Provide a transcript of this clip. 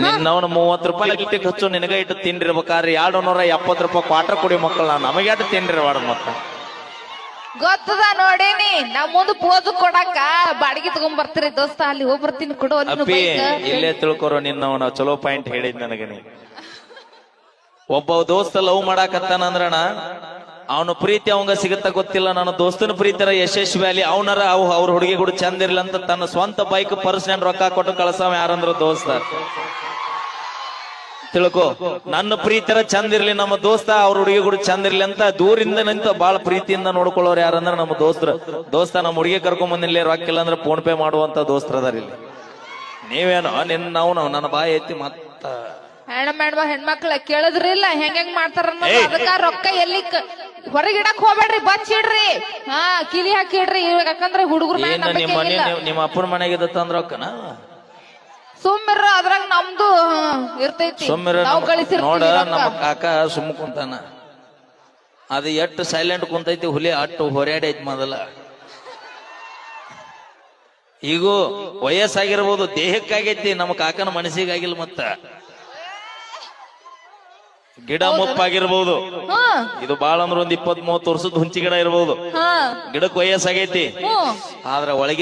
ನಿನ್ನವನು 30 ರೂಪಾಯಿ ಲಿಟ್ಟಿಗೆ ಹಚ್ಚು ನಿನಗ ಇಟ್ಟು ತಿಂಡಿರ್ಬೇಕಾದ್ರೆ 270 ರೂಪಾಯಿ ಕ್ವಾರ್ಟರ್ ಕುಡಿ ಮಕ್ಕಳು ನಮಗೆ ಅಟ್ಟು ತಿಂಡಿರ್ಬಾರ್ದು ಮತ್ತ ಗೊತ್ತದ ನೋಡೇನಿ ನಾ ಮುಂದ್ ಪೋಜು ಕೊಡಾಕ ಬಾಡಿಗೆ ತಗೊಂಡ್ ಬರ್ತೀರಿ ದೋಸ್ತ ಅಲ್ಲಿ ಹೋಗಿ ಬರ್ತೀನಿ ಕೊಡು ಅಪ್ಪಿ ಇಲ್ಲೇ ತಿಳ್ಕೊರೋ ನಿನ್ನವನ ಚಲೋ ಪಾಯಿಂಟ್ ಹೇಳಿದ್ ನನಗ ನೀ ಒಬ್ಬ ದೋಸ್ತ ಲವ್ ಮಾಡಾಕತ್ತಾನ ಅಂದ್ರಣ ಅವನು ಪ್ರೀತಿ ಅವಂಗ ಸಿಗತ್ತ ಗೊತ್ತಿಲ್ಲ ನನ್ನ ದೋಸ್ತನ ಪ್ರೀತಿರ ಯಶಸ್ವಿ ಅಲ್ಲಿ ಅವನರ ಅವ್ರ ಹುಡುಗಿ ಕೂಡ ಚಂದ ಇರ್ಲಿ ಅಂತ ತನ್ನ ಸ್ವಂತ ಬೈಕ್ ಪರ್ಸೆಂಟ್ ರೊಕ್ಕ ಕೊಟ್ಟು ಕಳ್ಸವ ಯಾರಂದ್ರ ದೋಸ್ತ ತಿಳ್ಕೊ ನನ್ನ ಪ್ರೀತಿರ ಚಂದ ಇರ್ಲಿ ನಮ್ಮ ದೋಸ್ತ ಅವ್ರ ಹುಡುಗಿ ಕೂಡ ಚಂದ ಇರ್ಲಿ ಅಂತ ದೂರಿಂದ ನಿಂತ ಬಾಳ ಪ್ರೀತಿಯಿಂದ ನೋಡ್ಕೊಳ್ಳೋರು ಯಾರಂದ್ರ ನಮ್ಮ ದೋಸ್ತ ನಮ್ಮ ಹುಡುಗಿ ಕರ್ಕೊಂಡ್ ಬಂದಿಲ್ಲ ರೊಕ್ಕಿಲ್ಲ ಅಂದ್ರೆ ಫೋನ್ ಪೇ ಮಾಡುವಂತ ದೋಸ್ತರ ಅದಾರ ಇಲ್ಲಿ ನೀವೇನೋ ನಾವು ನನ್ನ ಬಾಯಿ ಐತಿ ಮತ್ತ ಹೆಣ್ಮಕ್ಳ ಕೇಳಿದ್ರಿಲ್ಲ ಹೆಂಗ್ ಮಾಡ್ತಾರ ಅದಕ್ಕ ರೊಕ್ಕ ಎಲ್ಲಿ ಹೊರಗಿಡಕ್ ಹೋಗ್ಬೇಡ್ರಿ ಬಚ್ಚಿಡ್ರಿ ಹಾ ಕಿಲಿ ಹಾಕಿಡ್ರಿ ಯಾಕಂದ್ರೆ ಹುಡುಗರು ನಿಮ್ಮ ಅಪ್ಪನ ಮನೆಗೆ ತಂದ್ರ ರೊಕ್ಕನ ಸುಮ್ಮಿರ ಅದ್ರಾಗ ನಮ್ದು ಇರ್ತೈತಿ ನೋಡ ನಮ್ಮ ಕಾಕ ಸುಮ್ಮ ಕುಂತಾನ ಅದು ಎಷ್ಟು ಸೈಲೆಂಟ್ ಕುಂತೈತಿ ಹುಲಿ ಅಟ್ಟು ಹೊರ್ಯಾಡೈತಿ ಮೊದಲ ಈಗೂ ವಯಸ್ಸಾಗಿರ್ಬೋದು ದೇಹಕ್ಕಾಗೈತಿ ನಮ್ಮ ಕಾಕನ ಮನಸ್ಸಿಗಾಗಿಲ್ಲ ಮತ್ತ ಗಿಡ ಮುಪ್ಪಾಗಿರ್ಬೋದು ಇದು ಬಾಳ ಅಂದ್ರ ಒಂದ್ 20-30 ವರ್ಷದ ಹುಂಚಿ ಗಿಡ ಇರ್ಬೋದು ಗಿಡಕ್ ವಯಸ್ಸಾಗೈತಿ ಆದ್ರ ಒಳಗಿನ